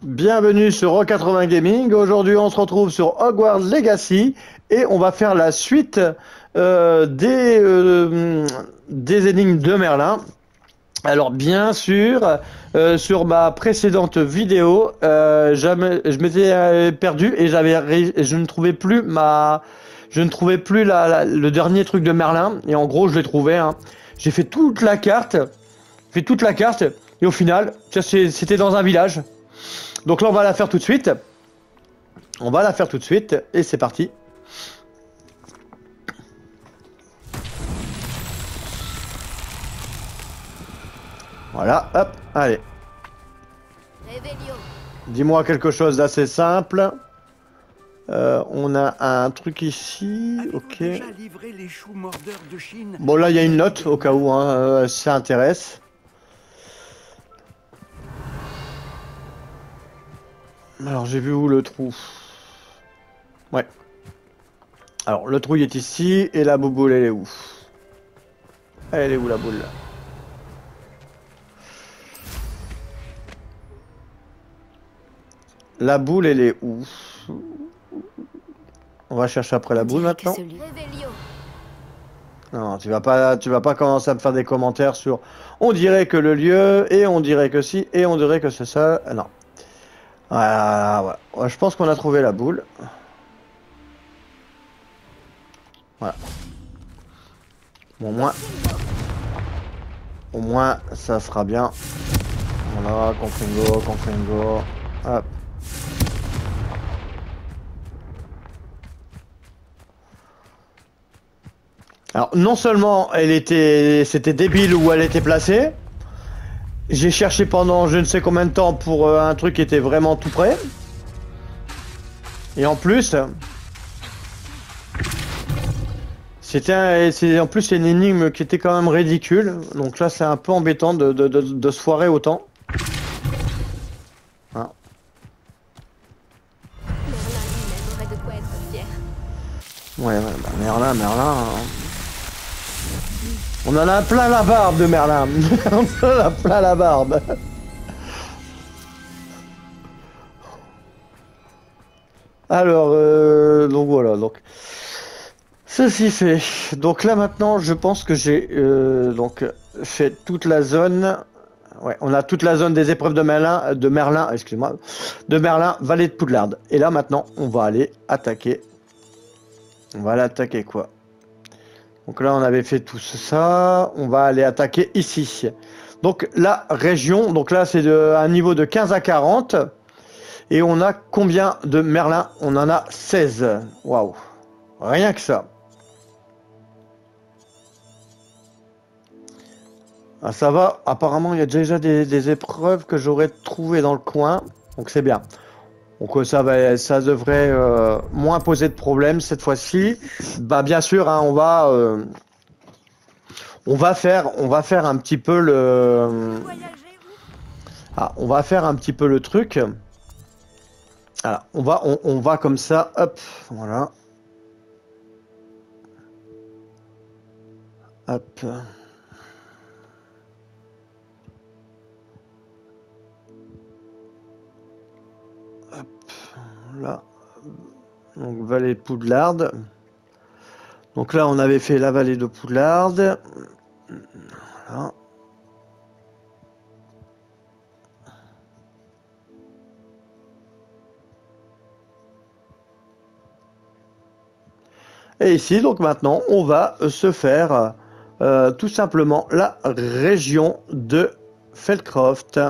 Bienvenue sur Rock80 Gaming. Aujourd'hui, on se retrouve sur Hogwarts Legacy et on va faire la suite des énigmes de Merlin. Alors, bien sûr, sur ma précédente vidéo, je m'étais perdu et je ne trouvais plus le dernier truc de Merlin. Et en gros, je l'ai trouvé. Hein. J'ai fait toute la carte, et au final, c'était dans un village. Donc là, on va la faire tout de suite. Et c'est parti. Voilà, hop, allez. Dis-moi quelque chose d'assez simple. On a un truc ici, ok. Bon, là, il y a une note, au cas où, hein, ça intéresse. Alors, j'ai vu où le trou? Ouais. Alors, le trou il est ici, et la bouboule, elle est où? Elle est où, la boule? La boule, elle est où? On va chercher après la boule, maintenant. Non, tu vas pas commencer à me faire des commentaires sur... On dirait que le lieu, et on dirait que si, et on dirait que c'est ça. Non. Voilà, ouais. Je pense qu'on a trouvé la boule. Voilà. Bon, au moins, ça sera bien. Voilà, confringo. Hop. Alors, non seulement c'était débile où elle était placée. J'ai cherché pendant je ne sais combien de temps pour un truc qui était vraiment tout près. Et en plus, en plus une énigme qui était quand même ridicule. Donc là, c'est un peu embêtant de se foirer autant. Hein. Ouais, bah Merlin. Hein. On en a plein la barbe de Merlin. On en a plein la barbe. Alors, donc voilà, donc ceci fait. Donc là maintenant, je pense que j'ai donc fait toute la zone. Ouais, on a toute la zone des épreuves de Merlin, excuse-moi, de Merlin, vallée de Poudlard. Et là maintenant, on va aller attaquer. On va aller attaquer quoi? Donc là, on avait fait tout ça. On va aller attaquer ici. Donc la région, donc là c'est un niveau de 15 à 40. Et on a combien de Merlin? On en a 16. Waouh. Rien que ça. Ah, ça va. Apparemment, il y a déjà des épreuves que j'aurais trouvées dans le coin. Donc c'est bien. Donc ça devrait moins poser de problème cette fois-ci. Bah bien sûr, hein, on va faire un petit peu le... Ah, on va faire un petit peu le truc. Alors, on va comme ça, hop, voilà. Hop. Hop, là. Donc, vallée de Poudlard. Donc là, on avait fait la vallée de Poudlard. Voilà. Et ici, donc maintenant, on va se faire tout simplement la région de Feldcroft.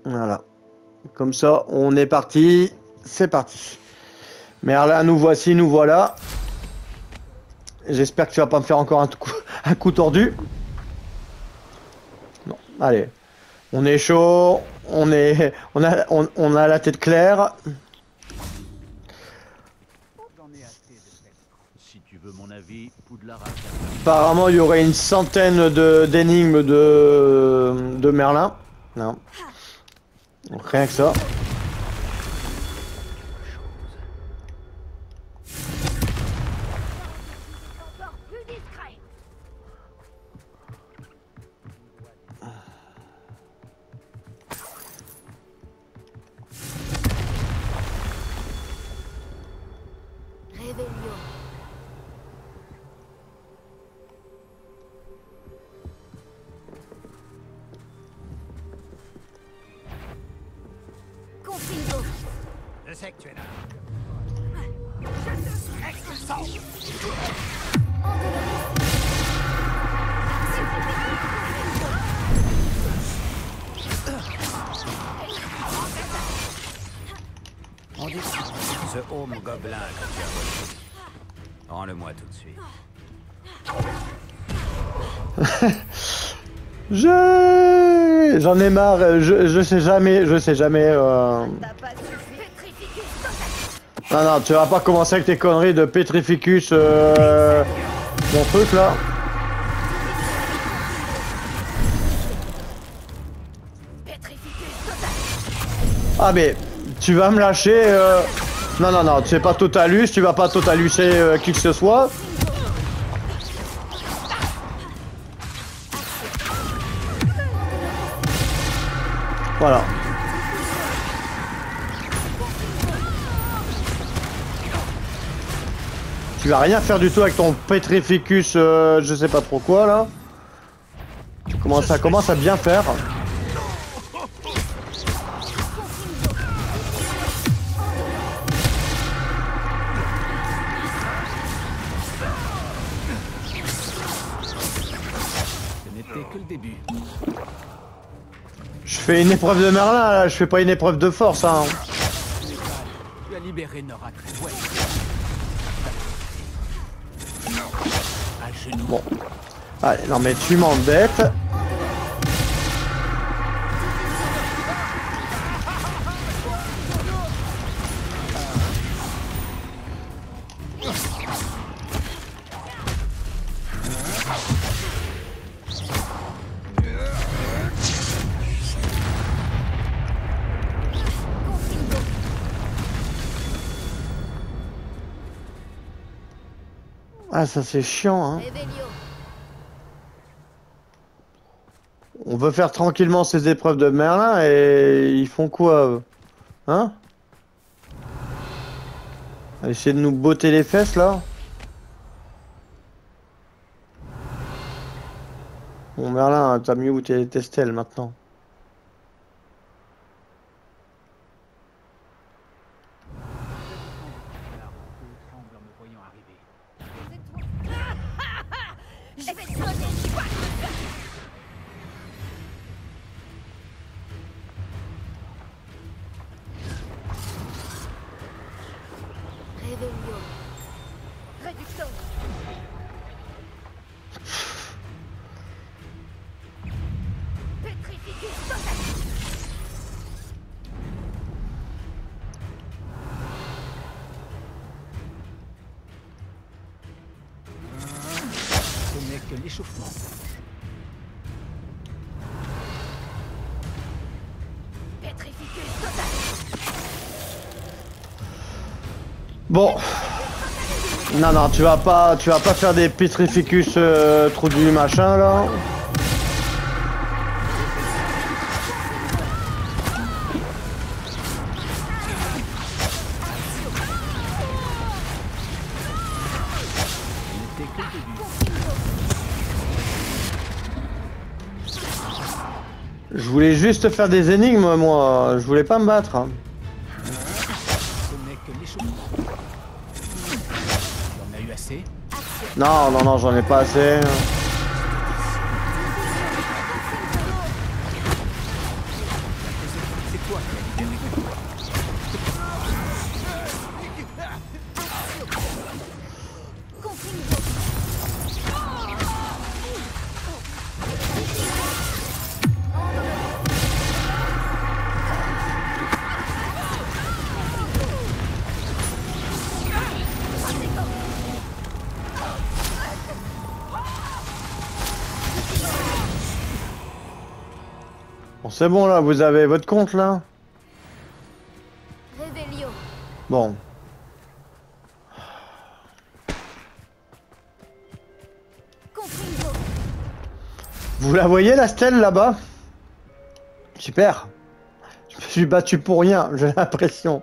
Voilà. Comme ça, on est parti. C'est parti. Merlin, nous voici, nous voilà. J'espère que tu vas pas me faire encore un coup tordu. Non, allez. On est chaud. On a la tête claire. Apparemment, il y aurait une centaine d'énigmes de Merlin. Non. Donc, rien que ça. sais que tu es là. Expulsons. On dit ce homme gobelin que tu as volé. Rends-le-moi tout de suite. J'en ai marre, je sais jamais, Non, non, tu vas pas commencer avec tes conneries de Petrificus, mon truc là. Ah mais, tu vas me lâcher, Non, non, non, tu es pas Totalus, tu vas pas Totaluser qui que ce soit. Voilà. Tu vas rien faire du tout avec ton Petrificus, je sais pas trop quoi là. Ça commence à bien faire. Ce n'était que le début. Je fais une épreuve de Merlin là, je fais pas une épreuve de force hein. Tu as libéré Nora Treadwell. À genoux. Bon. Allez, non mais tu m'embêtes. Ah ça c'est chiant hein. On veut faire tranquillement ces épreuves de Merlin et ils font quoi eux? Hein? Essayer de nous botter les fesses là? Bon Merlin, t'as mis où tes stèles maintenant? Je vais te donner quoi. Réveillon. Réduction. Petrificus total. Ce n'est que l'échauffement. Petrificus total. Bon. Non non, tu vas pas faire des Petrificus trou du machin là. Ce n'était que le début. Je voulais juste faire des énigmes moi, je voulais pas me battre. Hein. Ce n'est que l'échauffement. Tu en as eu assez? Non non non, j'en ai pas assez. C'est toi qui as libéré Nora. Bon c'est bon là, vous avez votre compte là? Réveillon. Bon. Confringo. Vous la voyez la stèle là-bas? Super. Je me suis battu pour rien, j'ai l'impression.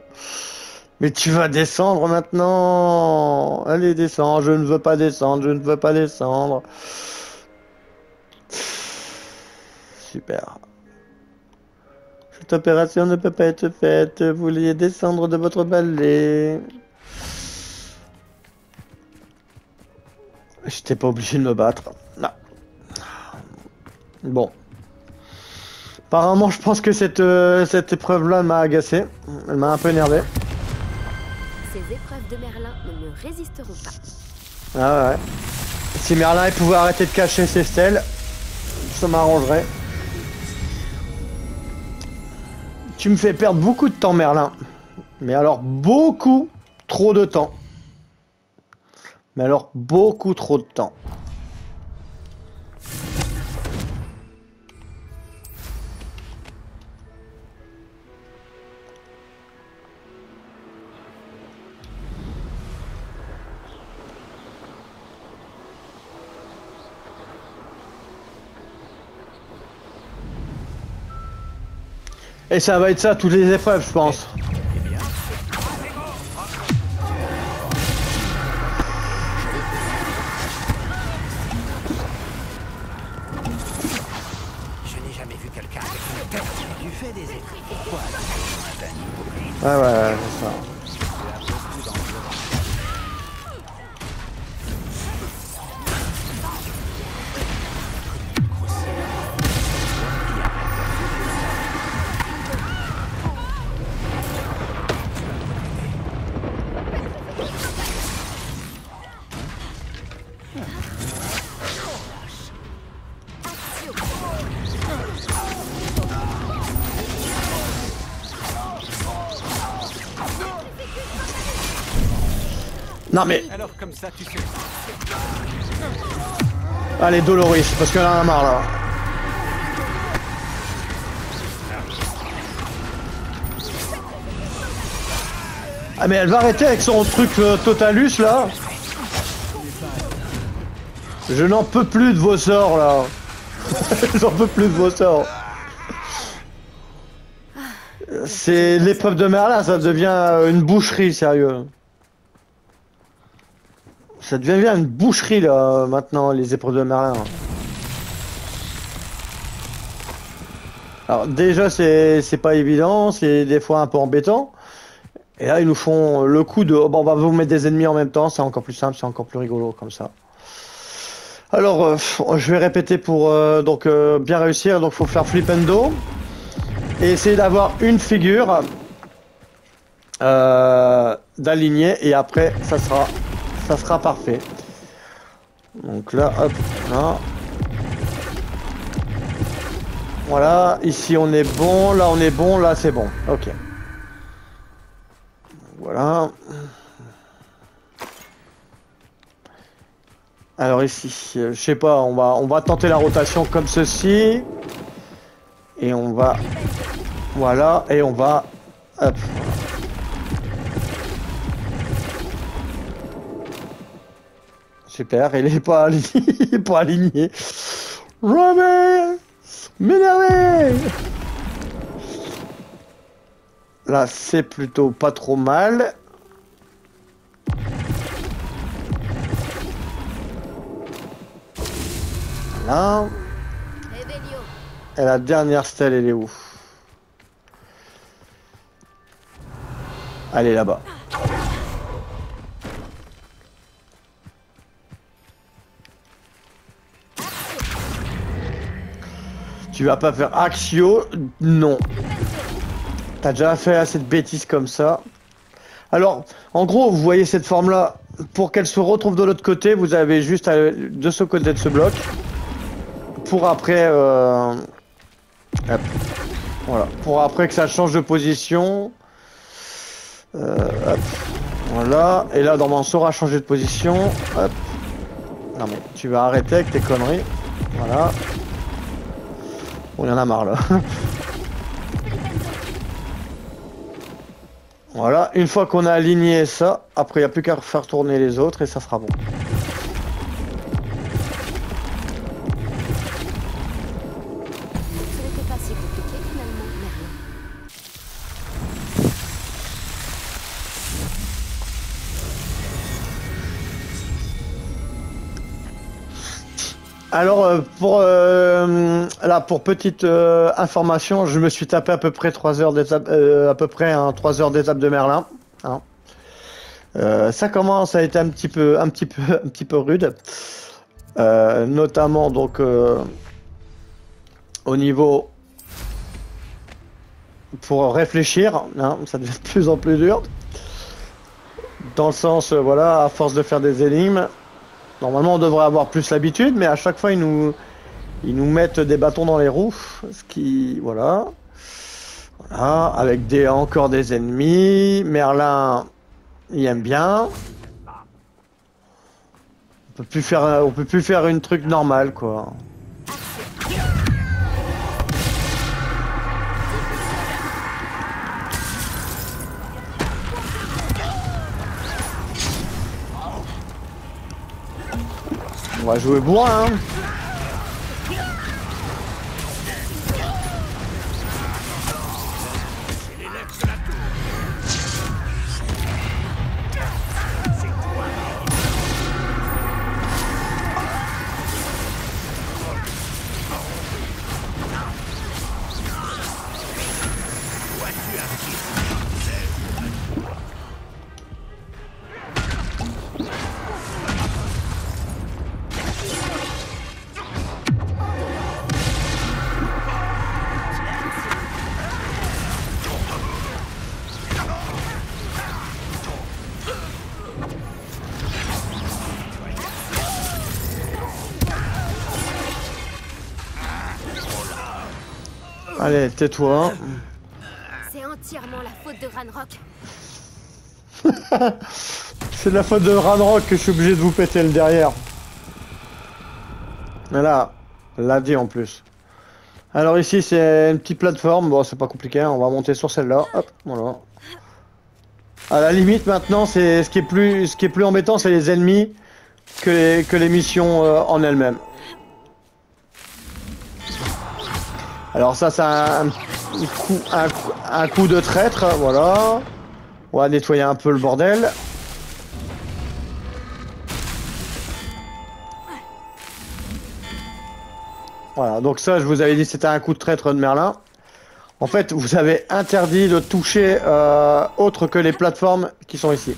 Mais tu vas descendre maintenant. Allez, descends. Je ne veux pas descendre. Je ne veux pas descendre. Super. Cette opération ne peut pas être faite. Vous vouliez descendre de votre balai. J'étais pas obligé de me battre. Non. Bon. Apparemment, je pense que cette épreuve-là m'a agacé. Elle m'a un peu énervé. Ces épreuves de Merlin ne me résisteront pas. Ah ouais. Si Merlin il pouvait arrêter de cacher ses stèles, ça m'arrangerait. Tu me fais perdre beaucoup de temps, Merlin. Mais alors, beaucoup trop de temps. Mais alors, beaucoup trop de temps. Et ça va être ça toutes les épreuves, je pense. Eh bien, je n'ai jamais vu quelqu'un avec une tête. Tu fais des épreuves. Pourquoi Ouais, c'est ça. Non mais, Alors comme ça, tu sais. allez Doloris, parce qu'elle en a marre là. Ah mais elle va arrêter avec son truc Totalus là. Je n'en peux plus de vos sorts là. J'en peux plus de vos sorts. C'est l'épreuve de Merlin, ça devient une boucherie, sérieux. Ça devient bien une boucherie là maintenant, les épreuves de Merlin. Alors déjà c'est pas évident, c'est des fois un peu embêtant. Et là ils nous font le coup de oh, bon, on va vous mettre des ennemis en même temps, c'est encore plus simple, c'est encore plus rigolo comme ça. Alors je vais répéter pour bien réussir, donc faut faire flipendo et essayer d'avoir une figure d'aligner et après ça sera parfait. Donc là, hop, là. Voilà, ici on est bon, là on est bon, là c'est bon. Ok. Voilà. Alors ici, je sais pas, on va tenter la rotation comme ceci. Et on va... Voilà, et on va... Hop. Super, il est pas aligné. Il est pas aligné. Robert, m'énerver. Là, c'est plutôt pas trop mal. Voilà. Revelio. Et la dernière stèle, elle est où? Elle est là-bas. Tu vas pas faire Axio? Non. T'as déjà fait assez de bêtises comme ça. Alors, en gros, vous voyez cette forme-là. Pour qu'elle se retrouve de l'autre côté, vous avez juste de ce côté de ce bloc. Pour après... hop. Voilà. Pour après que ça change de position. Hop. Voilà. Et là, normalement, on saura changer de position. Hop. Non mais, tu vas arrêter avec tes conneries. Voilà. On y en a marre là. Voilà, une fois qu'on a aligné ça, après il n'y a plus qu'à faire tourner les autres et ça sera bon. Ce n'était pas si compliqué finalement, Merlin. Alors là pour petite information, je me suis tapé à peu près 3 heures d'étape, à peu près 3 heures d'étape de Merlin. Hein. Ça commence à être un petit peu rude, notamment donc au niveau pour réfléchir, hein, ça devient de plus en plus dur. Dans le sens, voilà, à force de faire des énigmes, normalement on devrait avoir plus l'habitude, mais à chaque fois ils nous mettent des bâtons dans les roues, ce qui, voilà, avec encore des ennemis. Merlin, il aime bien. On peut plus faire une truc normale, quoi. On va jouer bourrin, hein. Allez, tais-toi. C'est entièrement la faute de Ranrock. C'est de la faute de Ranrock que je suis obligé de vous péter le derrière. Mais là, l'a dit en plus. Alors ici, c'est une petite plateforme. Bon, c'est pas compliqué, hein. On va monter sur celle-là. Hop, voilà. À la limite, maintenant, c'est ce qui est plus embêtant, c'est les ennemis que les missions en elles-mêmes. Alors ça, c'est un coup de traître, voilà. On va nettoyer un peu le bordel. Voilà, donc ça, je vous avais dit, c'était un coup de traître de Merlin. En fait, vous avez interdit de toucher autre que les plateformes qui sont ici.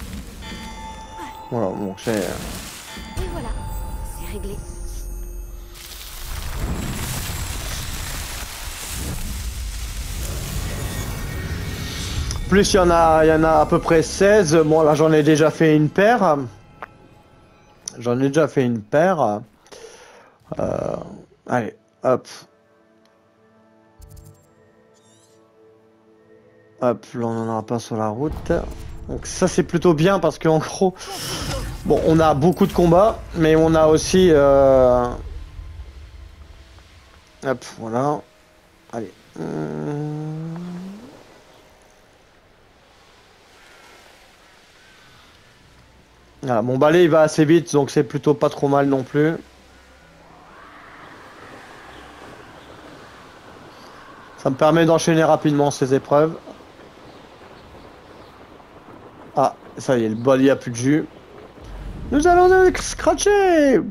Voilà, bon, c'est... Et voilà, c'est réglé. Plus il y en a à peu près 16. Bon, là, j'en ai déjà fait une paire. Allez, hop. Hop, là, on n'en aura pas sur la route. Donc ça, c'est plutôt bien parce qu'en gros... Bon, on a beaucoup de combats, mais on a aussi... Hop, voilà. Allez. Voilà, mon balai il va assez vite, donc c'est plutôt pas trop mal non plus. Ça me permet d'enchaîner rapidement ces épreuves. Ah, ça y est, le balai a plus de jus. Nous allons scratcher.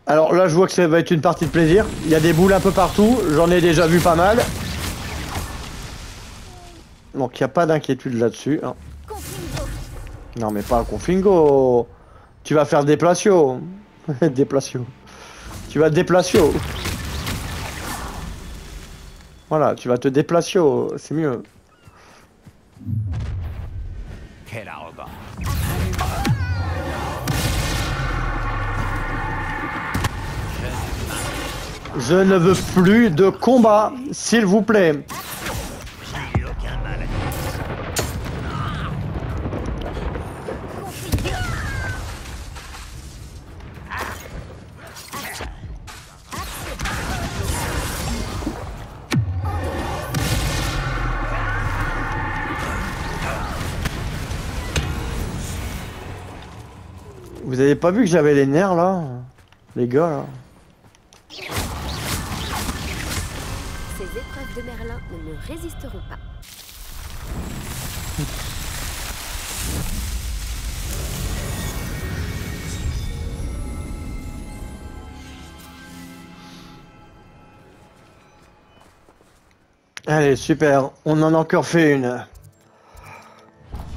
Alors là, je vois que ça va être une partie de plaisir. Il y a des boules un peu partout, j'en ai déjà vu pas mal. Donc il n'y a pas d'inquiétude là-dessus. Hein. Non mais pas un confingo. Tu vas faire des placios. Des placios. Tu vas déplacio. Voilà, tu vas te déplacio, c'est mieux. Quel arrogant. Je ne veux plus de combat, s'il vous plaît. J'ai eu aucun mal à dire. Vous avez pas vu que j'avais les nerfs là? Les gars là. Ces épreuves de Merlin ne me résisteront pas. Allez, super. On en a encore fait une.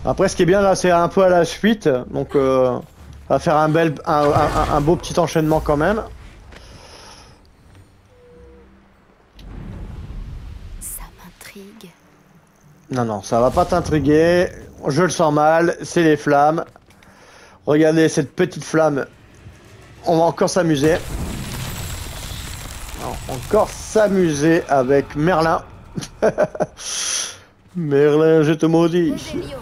Après, ce qui est bien là, c'est un peu à la suite. Donc, on va faire un beau petit enchaînement quand même. Ça m'intrigue. Non, non, ça va pas t'intriguer. Je le sens mal. C'est les flammes. Regardez cette petite flamme. On va encore s'amuser. Encore s'amuser avec Merlin. Merlin, je te maudis. Revelio.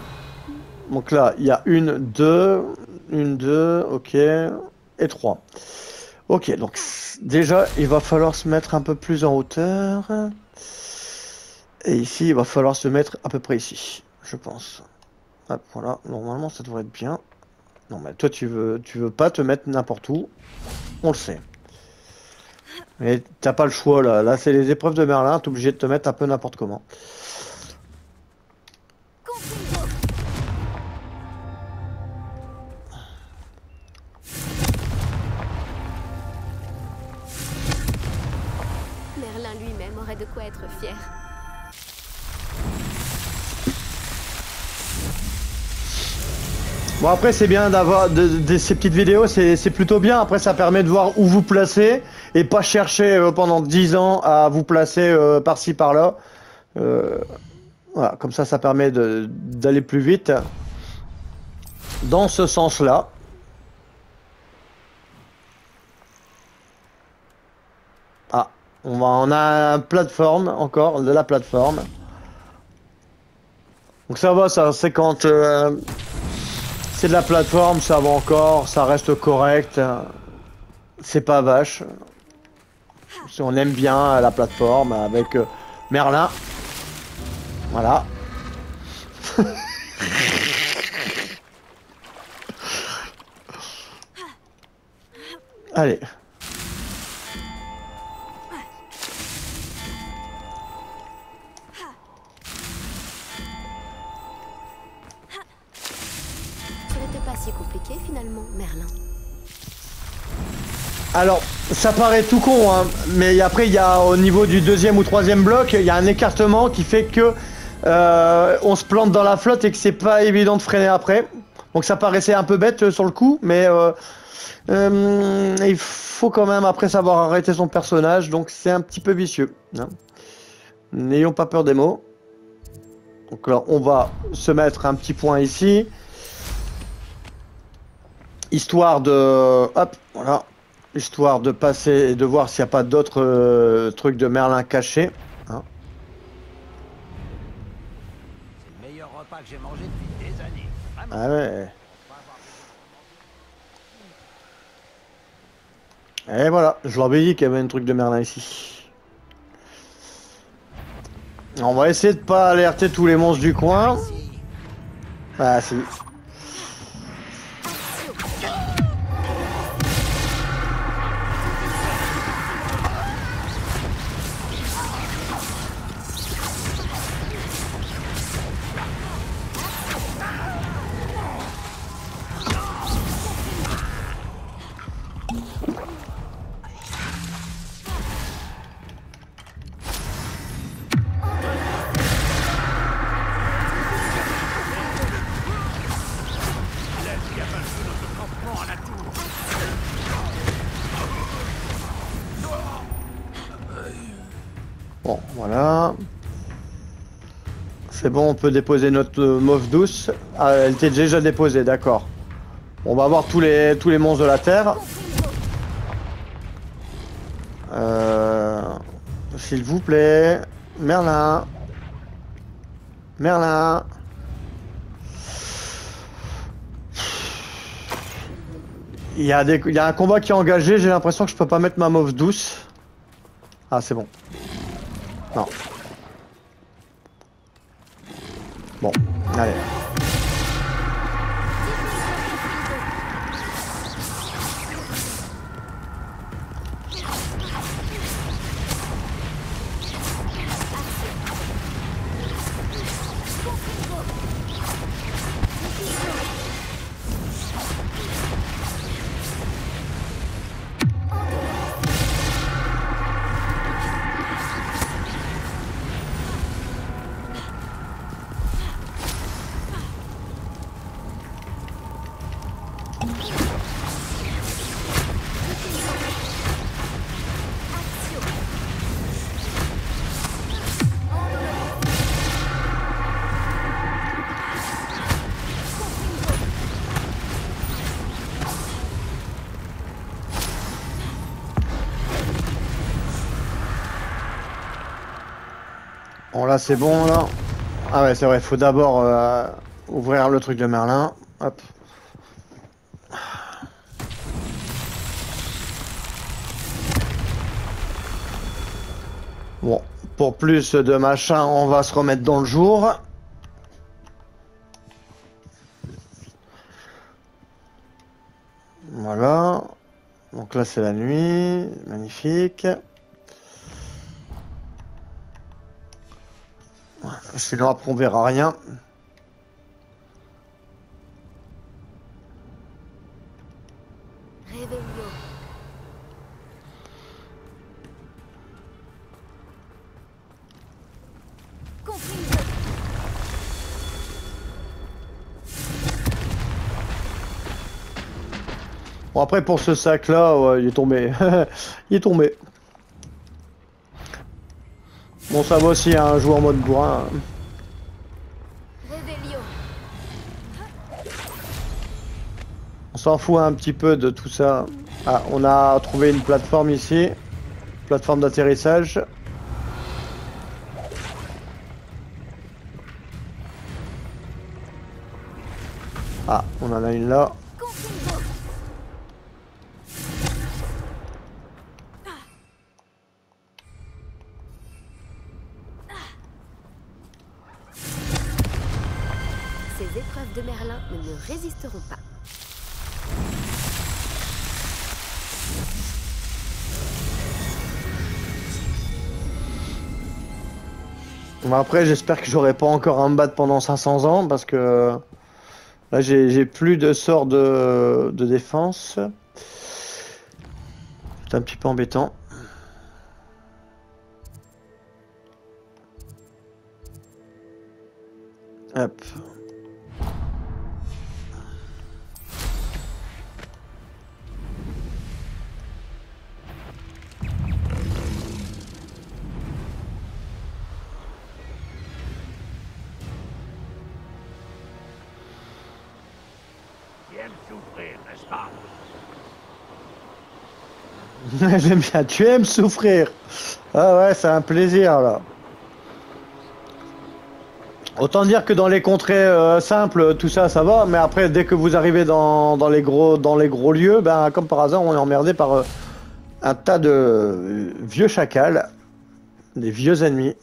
Donc là, il y a une, deux, ok, et trois. Ok, donc déjà, il va falloir se mettre un peu plus en hauteur. Et ici, il va falloir se mettre à peu près ici, je pense. Hop, voilà, normalement, ça devrait être bien. Non, mais toi, tu veux pas te mettre n'importe où. On le sait. Mais t'as pas le choix, là. Là, c'est les épreuves de Merlin, t'es obligé de te mettre un peu n'importe comment. Confringo. Merlin lui-même aurait de quoi être fier. Bon, après, c'est bien d'avoir ces petites vidéos, c'est plutôt bien. Après, ça permet de voir où vous placez et pas chercher pendant 10 ans à vous placer par-ci, par-là. Voilà, comme ça permet d'aller plus vite dans ce sens-là. Ah, on a une plateforme encore, de la plateforme. Donc ça va, ça, c'est quand c'est de la plateforme, ça va encore, ça reste correct. C'est pas vache. Si on aime bien la plateforme avec Merlin. Voilà. Allez. Ce n'était pas si compliqué finalement, Merlin. Alors, ça paraît tout con, hein, mais après, il y a au niveau du deuxième ou troisième bloc, il y a un écartement qui fait que on se plante dans la flotte et que c'est pas évident de freiner après. Donc ça paraissait un peu bête sur le coup, mais il faut quand même après savoir arrêter son personnage, donc c'est un petit peu vicieux. Hein. N'ayons pas peur des mots. Donc là, on va se mettre un petit point ici. Histoire de... Hop, voilà. Histoire de passer et de voir s'il n'y a pas d'autres trucs de Merlin cachés. Hein. C'est le meilleur repas que j'ai mangé depuis des années. Vraiment. Ah ouais. Et voilà, je leur avais dit qu'il y avait un truc de Merlin ici. On va essayer de pas alerter tous les monstres du coin. Ah si. Bon, voilà. C'est bon, on peut déposer notre mauve douce. Ah, elle était déjà déposée, d'accord. On va voir tous les monstres de la Terre. S'il vous plaît. Merlin. Merlin. Il y a un combat qui est engagé, j'ai l'impression que je peux pas mettre ma mauve douce. Ah, c'est bon. Non. Bon, allez. Bon là c'est bon là. Ah ouais c'est vrai, faut d'abord ouvrir le truc de Merlin. Hop. Bon, pour plus de machin, on va se remettre dans le jour. Voilà. Donc là c'est la nuit, magnifique. Sinon après on verra rien. Réveillon. Confine. Bon après pour ce sac là, ouais, il est tombé. Il est tombé. Bon ça va aussi un joueur en mode bourrin. Réveillon. On s'en fout un petit peu de tout ça. Ah, on a trouvé une plateforme ici. Plateforme d'atterrissage. Ah, on en a une là. Confine. Ces épreuves de Merlin ne me résisteront pas. Bon, après, j'espère que j'aurai pas encore à me battre pendant 500 ans parce que là, j'ai plus de sorts de défense. C'est un petit peu embêtant. Hop. Tu aimes souffrir, n'est-ce pas? J'aime bien, tu aimes souffrir. Ah ouais, c'est un plaisir là. Autant dire que dans les contrées simples, tout ça, ça va, mais après, dès que vous arrivez dans les gros lieux, ben, comme par hasard, on est emmerdé par un tas de vieux chacals, des vieux ennemis.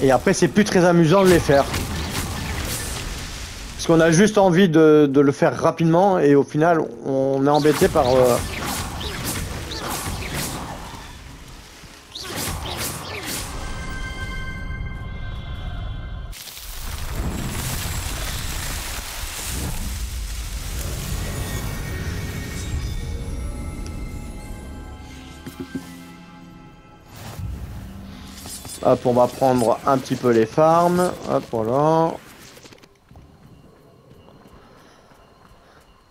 Et après, c'est plus très amusant de les faire. Parce qu'on a juste envie de le faire rapidement, et au final, on est embêté par... Hop, on va prendre un petit peu les farms. Hop, voilà.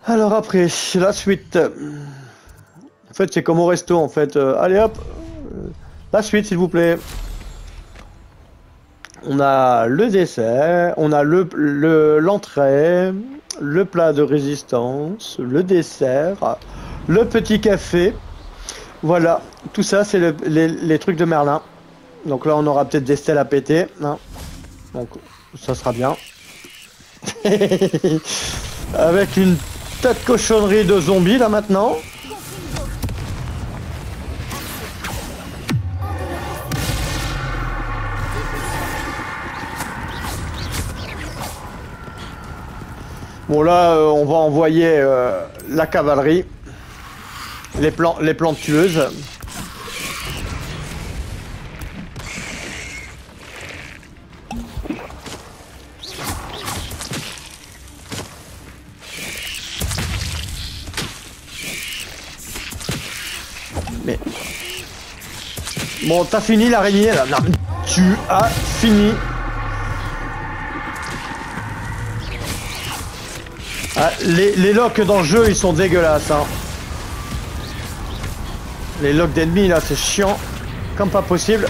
Alors après, la suite. En fait, c'est comme au resto, en fait. Allez hop. La suite, s'il vous plaît. On a le dessert, on a l'entrée, le plat de résistance, le dessert, le petit café. Voilà, tout ça, c'est les trucs de Merlin. Donc là, on aura peut-être des stèles à péter. Hein. Donc, ça sera bien. Avec une tas de cochonneries de zombies, là, maintenant. Bon, là, on va envoyer la cavalerie. Les plantes tueuses. Mais... Bon, t'as fini l'araignée là. Non, tu as fini. Ah, les locks dans le jeu, ils sont dégueulasses. Hein. Les locks d'ennemis là, c'est chiant. Comme pas possible.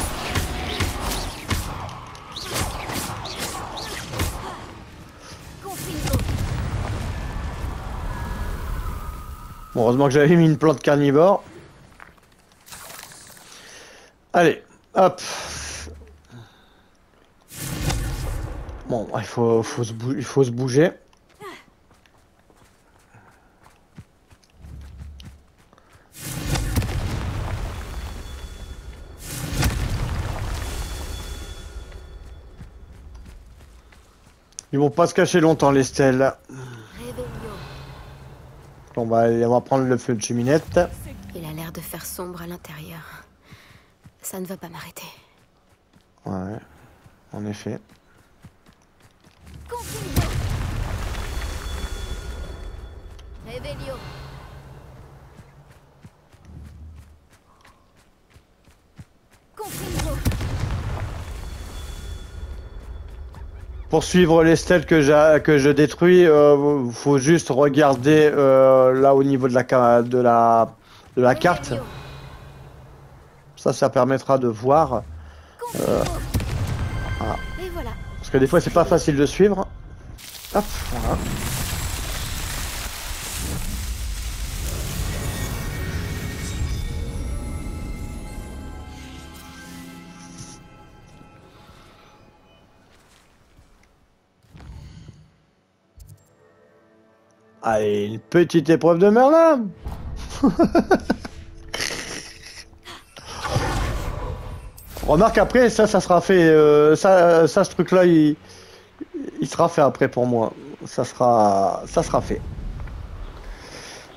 Bon, heureusement que j'avais mis une plante carnivore. Allez, Hop. Bon, il faut se bouger. Ils vont pas se cacher longtemps, les stèles. Réveillon. Bon, bah, on va prendre le feu de cheminette. Il a l'air de faire sombre à l'intérieur. Ça ne va pas m'arrêter. Ouais, en effet. Confine-le. Réveillon. Confine-le. Pour suivre les stèles que je détruis, faut juste regarder là au niveau de la carte. Réveillon. Ça permettra de voir. Confine-le. Voilà. Et voilà. Parce que des fois, c'est pas facile de suivre. Hop, voilà. Allez, une petite épreuve de Merlin. Remarque après, ça sera fait. Ce truc-là, il sera fait après pour moi. Ça sera fait.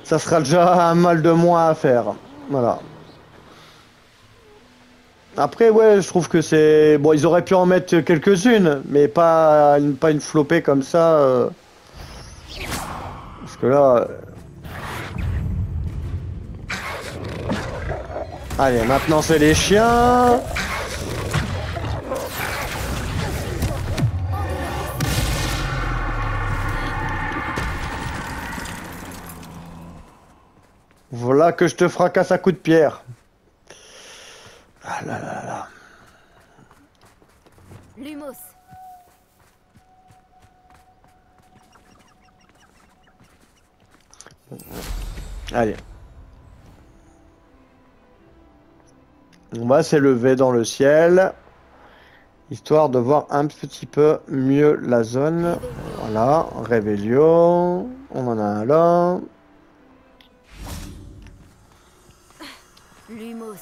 Ça sera déjà un mal de moins à faire. Voilà. Après, ouais, je trouve que c'est... Bon, ils auraient pu en mettre quelques-unes, mais pas une flopée comme ça. Parce que là... Allez, maintenant c'est les chiens. Voilà que je te fracasse à coups de pierre. Ah là là là. Lumos. Allez. On va s'élever dans le ciel. Histoire de voir un petit peu mieux la zone. Voilà, Réveillon. On en a un là. Lumos.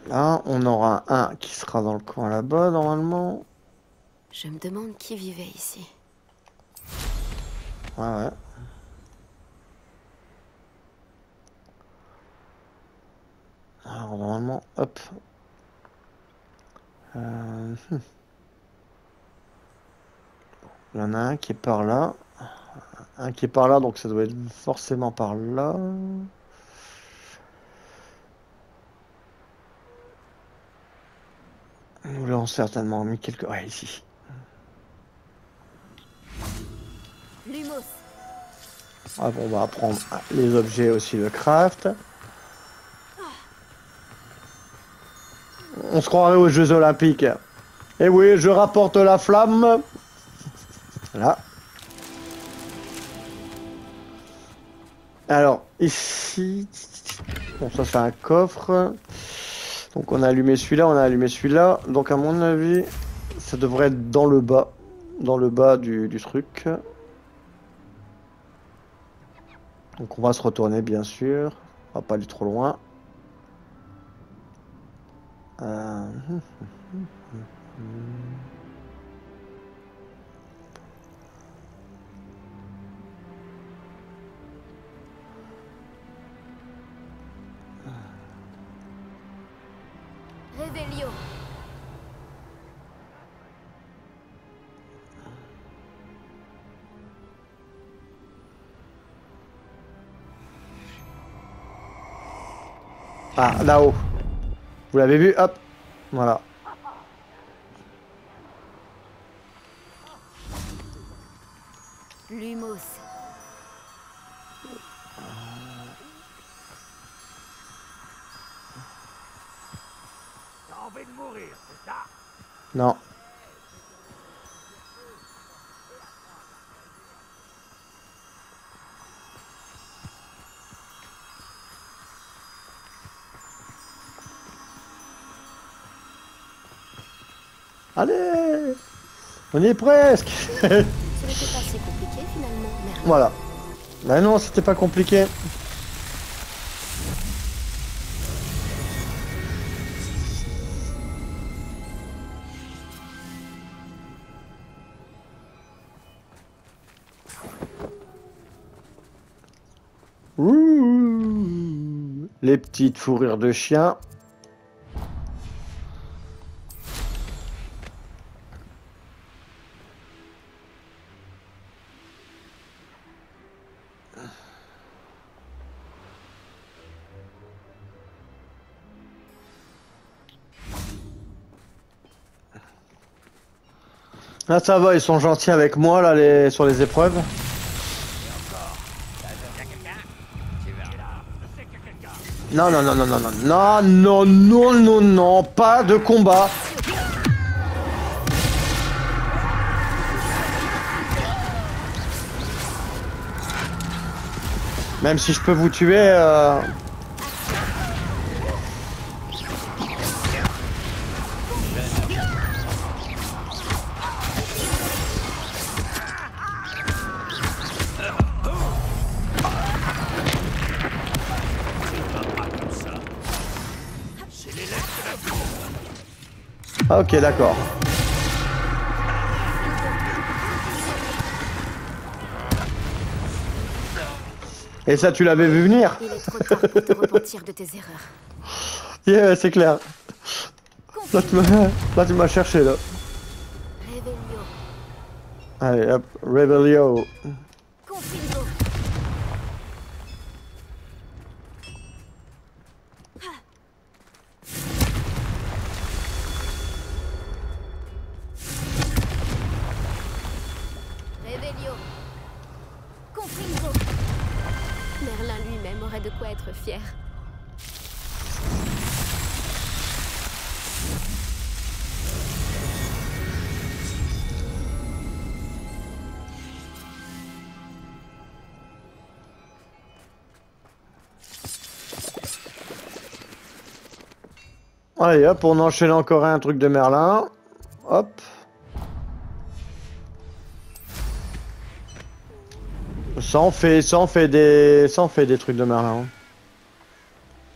Là, on aura un qui sera dans le coin là-bas, normalement. Je me demande qui vivait ici. Ouais, ouais. Alors, normalement, hop. Il y en a un qui est par là. Un qui est par là, donc ça doit être forcément par là. Nous l'avons certainement mis quelque... Ouais, ici. Lumos. Ah, bon, on va prendre les objets aussi de craft. On se croirait aux Jeux Olympiques. Et oui, je rapporte la flamme. Là. Alors, ici... Bon, ça c'est un coffre. Donc on a allumé celui-là, on a allumé celui-là. Donc à mon avis, ça devrait être dans le bas. Dans le bas du truc. Donc on va se retourner bien sûr. On va pas aller trop loin. Euh... Réveillon. Ah, là-haut. Vous l'avez vu? Hop. Voilà. Lumos. T'as envie de mourir, c'est ça? Non. Allez, on y est presque. Ce n'était pas si compliqué finalement, Merlin. Voilà. Bah non, c'était pas compliqué. Ouh, les petites fourrures de chien. Ah ça va, ils sont gentils avec moi là sur les épreuves. Non, non, non, non, non, non, non, non, non, non, non, pas de combat. Même si je peux vous tuer. Ok, d'accord. Et ça, tu l'avais vu venir? Il est trop tard pour te repentir de tes erreurs. Yeah, c'est clair. Là, tu m'as cherché, là. Revelio. Allez, hop, Rebelio. Confino. Revelio. Confino. Merlin lui-même aurait de quoi être fier. Allez, hop, on enchaîne encore un truc de Merlin. Hop. Ça en fait des trucs de Merlin.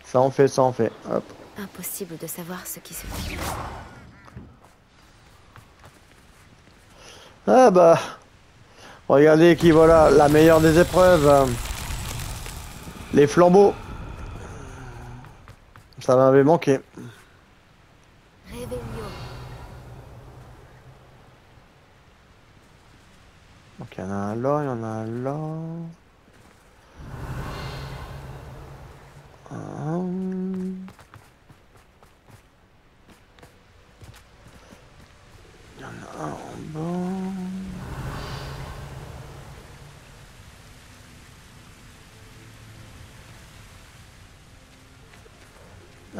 Ça en fait. Hop. Impossible de savoir ce qui se fait. Ah bah. Regardez qui voilà, la meilleure des épreuves. Les flambeaux. Ça m'avait manqué. Revelio. Donc il y en a un là, il y en a un là. Il y en a un en bas.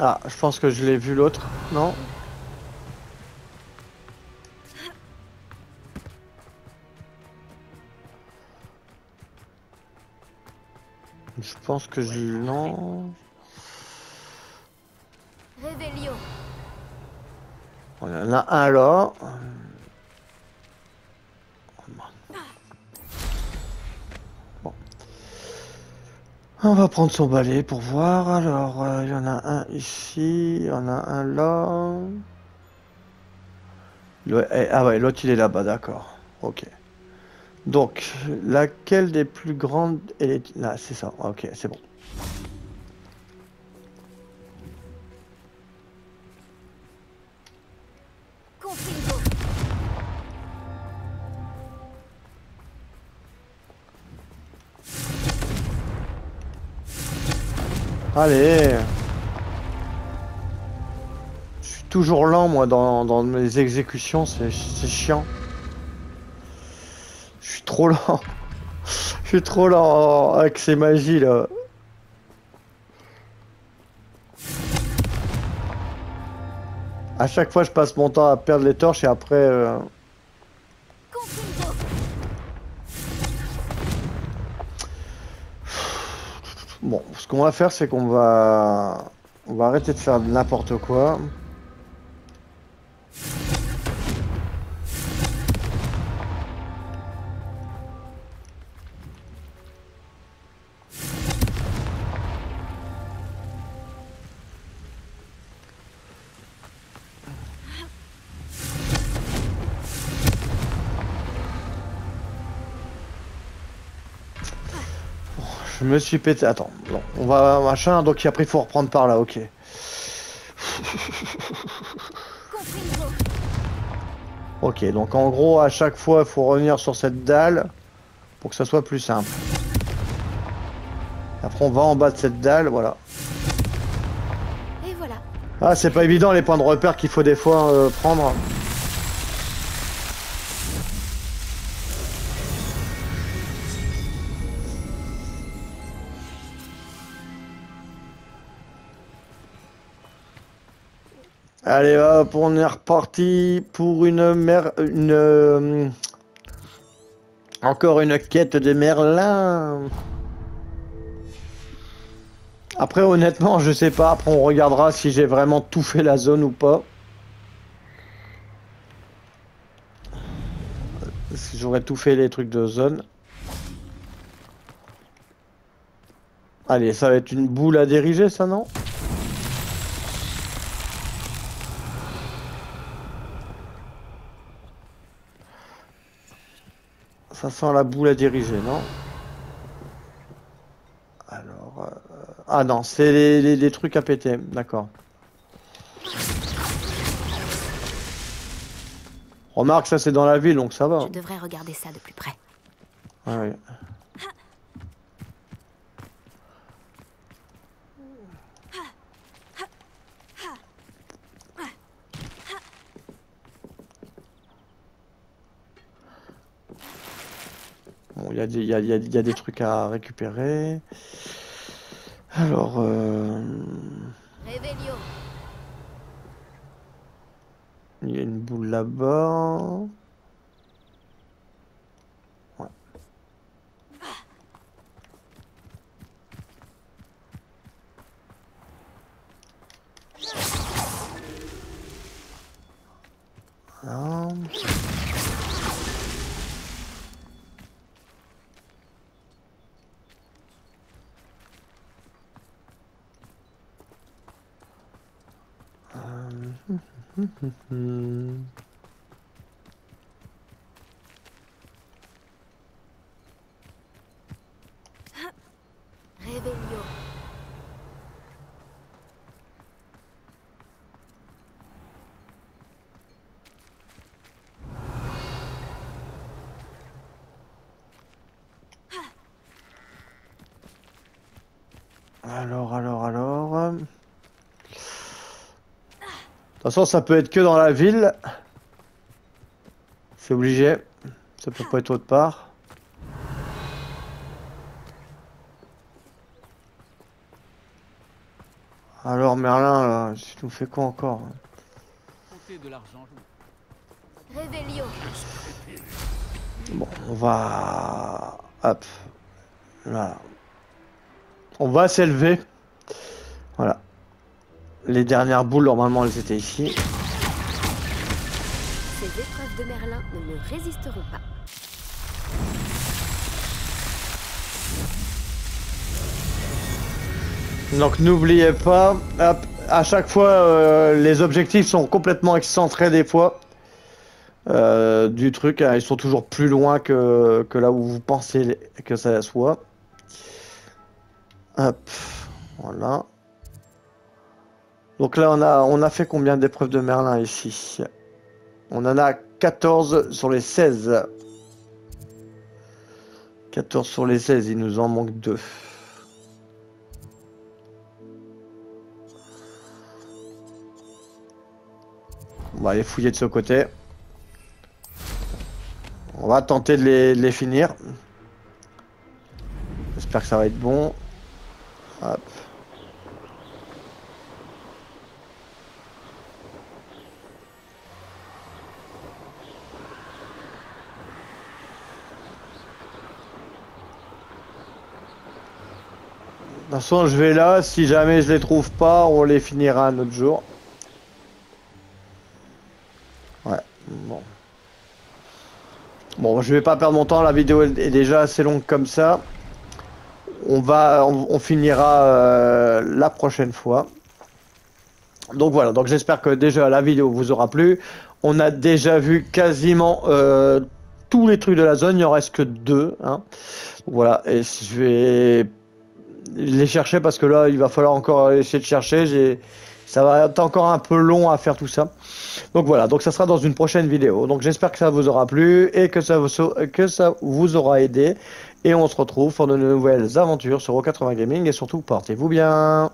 Ah, je pense que je l'ai vu l'autre, non? Je pense que je... Non... Revelio. Il y en a un là. Bon. On va prendre son balai pour voir. Alors, il y en a un ici, il y en a un là. Ah ouais, l'autre il est là-bas, d'accord. Ok. Donc, laquelle des plus grandes... Là, c'est ça. Ok, c'est bon. Confino. Allez. Je suis toujours lent, moi, dans mes exécutions. C'est chiant. Je suis trop lent. Je suis trop lent avec ces magies, là. À chaque fois, je passe mon temps à perdre les torches et après... Confino. Bon, ce qu'on va faire, c'est qu'on va arrêter de faire n'importe quoi. Je me suis pété. Attends, bon, on va machin, donc après il faut reprendre par là, ok. Ok, donc en gros, à chaque fois, il faut revenir sur cette dalle pour que ça soit plus simple. Après, on va en bas de cette dalle, voilà. Et voilà. Ah, c'est pas évident les points de repère qu'il faut des fois prendre. Allez hop, on est reparti pour encore une quête des Merlins. Après honnêtement je sais pas, après on regardera si j'ai vraiment tout fait la zone ou pas. Si j'aurais tout fait les trucs de zone. Allez, ça va être une boule à diriger ça, non? Ça sent la boule à diriger, non? Alors... Ah non, c'est les trucs à péter, d'accord. Remarque, ça c'est dans la ville, donc ça va. Je devrais regarder ça de plus près. Ah oui. Bon, il y a des trucs à récupérer. Alors... Réveillon. Il y a une boule là-bas. Ouais. Voilà. Réveillon. Alors. De toute façon, ça peut être que dans la ville. C'est obligé. Ça peut pas être autre part. Alors Merlin, là, tu nous fais quoi encore? De l'argent. Réveillon. Bon, on va... Hop. Voilà. On va s'élever. Voilà. Les dernières boules, normalement, elles étaient ici. Ces épreuves de Merlin ne me résisteront pas. Donc n'oubliez pas, hop, à chaque fois, les objectifs sont complètement excentrés des fois. Du truc, hein, ils sont toujours plus loin que là où vous pensez que ça soit. Hop, voilà. Donc là, on a fait combien d'épreuves de Merlin ici? On en a 14 sur les 16. 14 sur les 16, il nous en manque 2. On va aller fouiller de ce côté. On va tenter de les finir. J'espère que ça va être bon. Hop. De toute façon, je vais là. Si jamais je les trouve pas, on les finira un autre jour. Ouais, bon. Bon, je vais pas perdre mon temps. La vidéo est déjà assez longue comme ça. On finira la prochaine fois. Donc voilà, donc j'espère que déjà la vidéo vous aura plu. On a déjà vu quasiment tous les trucs de la zone, il en reste que 2. Hein. Voilà, et je vais les chercher parce que là, il va falloir encore essayer de chercher. Ça va être encore un peu long à faire tout ça. Donc voilà, donc ça sera dans une prochaine vidéo. Donc j'espère que ça vous aura plu et que ça vous aura aidé. Et on se retrouve pour de nouvelles aventures sur O80 Gaming et surtout portez-vous bien.